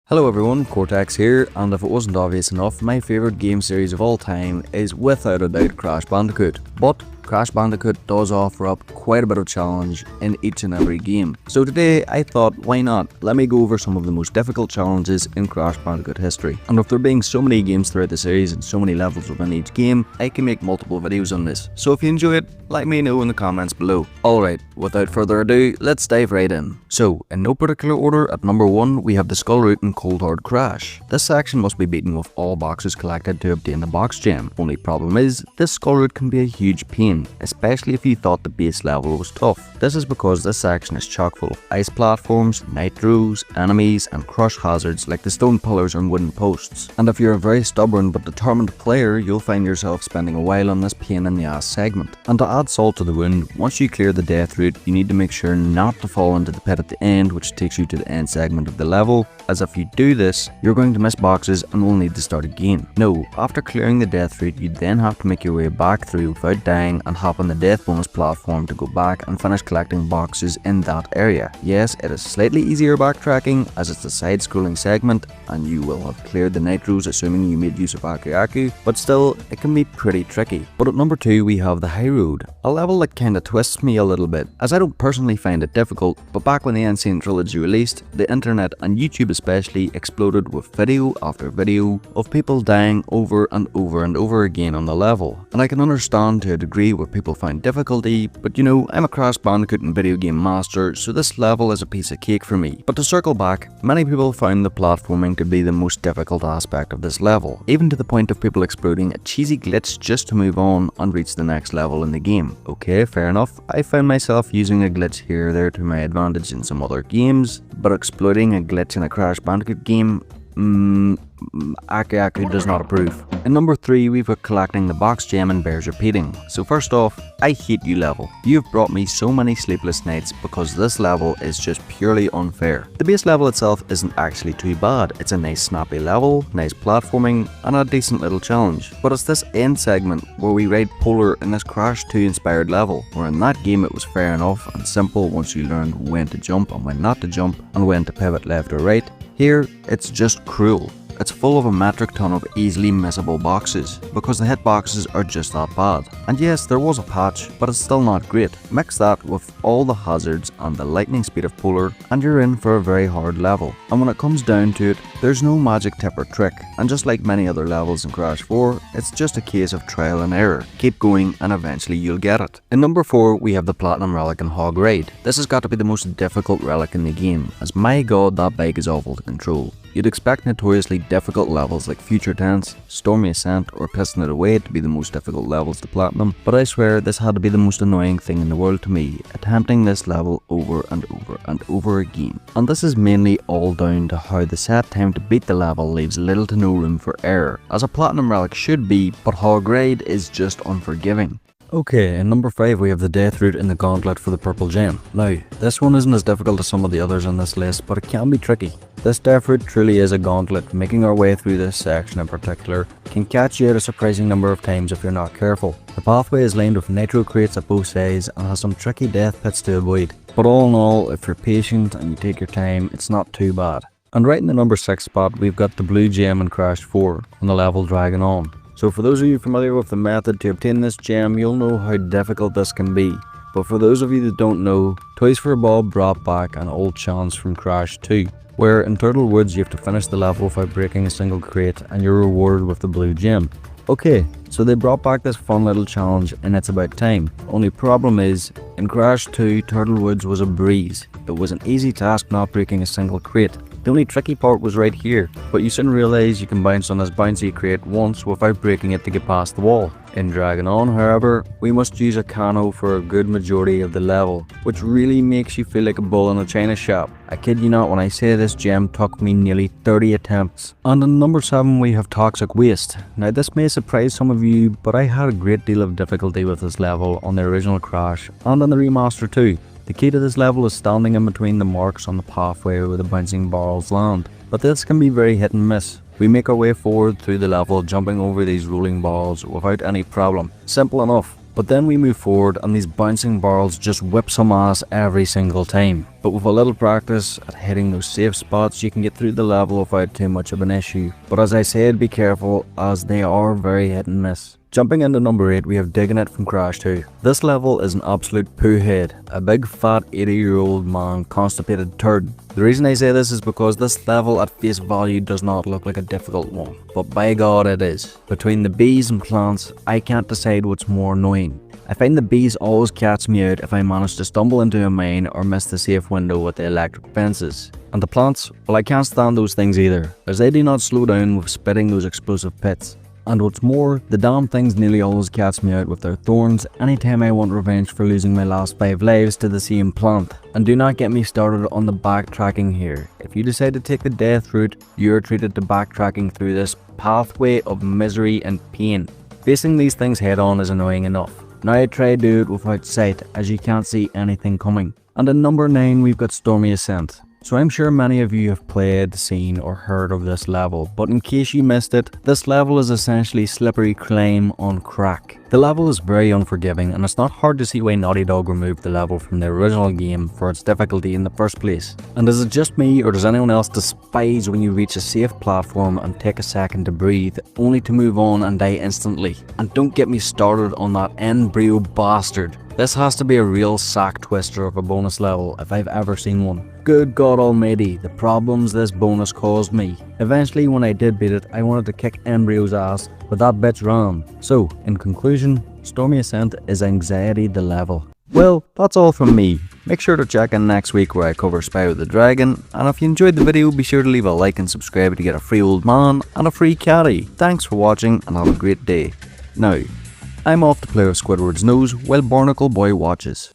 Hello everyone, Cortex here, and if it wasn't obvious enough, my favourite game series of all time is without a doubt Crash Bandicoot. But Crash Bandicoot does offer up quite a bit of challenge in each and every game. So today I thought, why not? Let me go over some of the most difficult challenges in Crash Bandicoot history. And with there being so many games throughout the series and so many levels within each game, I can make multiple videos on this. So if you enjoy it, let me know in the comments below. Alright, without further ado, let's dive right in. So, in no particular order, at number 1 we have the Skull Route and Cold Hard Crash. This section must be beaten with all boxes collected to obtain the box gem. Only problem is, this Skull Route can be a huge pain, especially if you thought the base level was tough. This is because this section is chock full of ice platforms, nitros, enemies and crush hazards like the stone pillars and wooden posts. And if you're a very stubborn but determined player, you'll find yourself spending a while on this pain in the ass segment. And to add salt to the wound, once you clear the death route, you need to make sure not to fall into the pit at the end, which takes you to the end segment of the level, as if you do this, you're going to miss boxes and will need to start again. No, after clearing the death route, you then have to make your way back through without dying and hop on the death bonus platform to go back and finish collecting boxes in that area. Yes, it is slightly easier backtracking as it's a side-scrolling segment and you will have cleared the nitros assuming you made use of Aku Aku, but still, it can be pretty tricky. But at number 2 we have the High Road, a level that kinda twists me a little bit, as I don't personally find it difficult, but back when the Insane Trilogy released, the internet and YouTube especially exploded with video after video of people dying over and over and over again on the level. And I can understand to a degree where people find difficulty, but you know, I'm a Crash Bandicoot and video game master, so this level is a piece of cake for me. But to circle back, many people found the platforming to be the most difficult aspect of this level, even to the point of people exploiting a cheesy glitch just to move on and reach the next level in the game. Okay, fair enough, I found myself using a glitch here or there to my advantage in some other games, but exploiting a glitch in a Crash Bandicoot game, Aku Aku does not approve. In number 3 we've got collecting the box gem and bears repeating. So first off, I hate you level. You've brought me so many sleepless nights because this level is just purely unfair. The base level itself isn't actually too bad. It's a nice snappy level, nice platforming and a decent little challenge. But it's this end segment where we ride Polar in this Crash 2 inspired level, where in that game it was fair enough and simple once you learned when to jump and when not to jump and when to pivot left or right. Here, it's just cruel. It's full of a metric ton of easily missable boxes, because the hitboxes are just that bad. And yes, there was a patch, but it's still not great. Mix that with all the hazards and the lightning speed of Polar, and you're in for a very hard level. And when it comes down to it, there's no magic tip or trick, and just like many other levels in Crash 4, it's just a case of trial and error. Keep going and eventually you'll get it. In number 4, we have the Platinum Relic and Hog Ride. This has got to be the most difficult relic in the game, as my god that bike is awful to control. You'd expect notoriously difficult levels like Future Tense, Stormy Ascent or Pissing It Away to be the most difficult levels to platinum, but I swear this had to be the most annoying thing in the world to me, attempting this level over and over and over again. And this is mainly all down to how the set time to beat the level leaves little to no room for error, as a platinum relic should be, but Hog Ride is just unforgiving. Okay, in number 5 we have the death route in the Gauntlet for the purple gem. Now, this one isn't as difficult as some of the others on this list, but it can be tricky. This death route truly is a gauntlet. Making our way through this section in particular can catch you out a surprising number of times if you're not careful. The pathway is lined with nitro crates at both sides and has some tricky death pits to avoid. But all in all, if you're patient and you take your time, it's not too bad. And right in the number 6 spot, we've got the blue gem in Crash 4 on the level Draggin On. So for those of you familiar with the method to obtain this gem, you'll know how difficult this can be. But for those of you that don't know, Toys for Bob brought back an old challenge from Crash 2, where in Turtle Woods you have to finish the level without breaking a single crate and you're rewarded with the blue gem. Okay, so they brought back this fun little challenge and it's about time. Only problem is, in Crash 2, Turtle Woods was a breeze. It was an easy task not breaking a single crate. The only tricky part was right here, but you soon realise you can bounce on this bouncy crate once without breaking it to get past the wall. In Draggin On, however, we must use a cano for a good majority of the level, which really makes you feel like a bull in a china shop. I kid you not when I say this gem took me nearly 30 attempts. And in number 7 we have Toxic Waste. Now this may surprise some of you, but I had a great deal of difficulty with this level on the original Crash and on the remaster too. The key to this level is standing in between the marks on the pathway where the bouncing barrels land, but this can be very hit and miss. We make our way forward through the level, jumping over these rolling balls without any problem. Simple enough. But then we move forward and these bouncing barrels just whip some ass every single time. But with a little practice at hitting those safe spots, you can get through the level without too much of an issue. But as I said, be careful as they are very hit and miss. Jumping into number 8, we have Diggin It from Crash 2. This level is an absolute poo head, a big fat 80-year-old man constipated turd. The reason I say this is because this level at face value does not look like a difficult one, but by God it is. Between the bees and plants, I can't decide what's more annoying. I find the bees always catch me out if I manage to stumble into a mine or miss the safe window with the electric fences. And the plants, well, I can't stand those things either, as they do not slow down with spitting those explosive pits. And what's more, the damn things nearly always catch me out with their thorns anytime I want revenge for losing my last 5 lives to the same plant. And do not get me started on the backtracking here. If you decide to take the death route, you are treated to backtracking through this pathway of misery and pain. Facing these things head on is annoying enough. Now I try to do it without sight, as you can't see anything coming. And at number 9 we've got Stormy Ascent. So I'm sure many of you have played, seen or heard of this level, but in case you missed it, this level is essentially slippery climb on crack. The level is very unforgiving and it's not hard to see why Naughty Dog removed the level from the original game for its difficulty in the first place. And is it just me or does anyone else despise when you reach a safe platform and take a second to breathe, only to move on and die instantly? And don't get me started on that embryo bastard. This has to be a real sack twister of a bonus level if I've ever seen one. Good God almighty, the problems this bonus caused me. Eventually when I did beat it, I wanted to kick Embryo's ass, but that bitch ran. So, in conclusion, Stormy Ascent is anxiety the level. Well, that's all from me. Make sure to check in next week where I cover Spyro the Dragon, and if you enjoyed the video, be sure to leave a like and subscribe to get a free old man and a free caddy. Thanks for watching and have a great day. Now, I'm off to play with Squidward's nose while Barnacle Boy watches.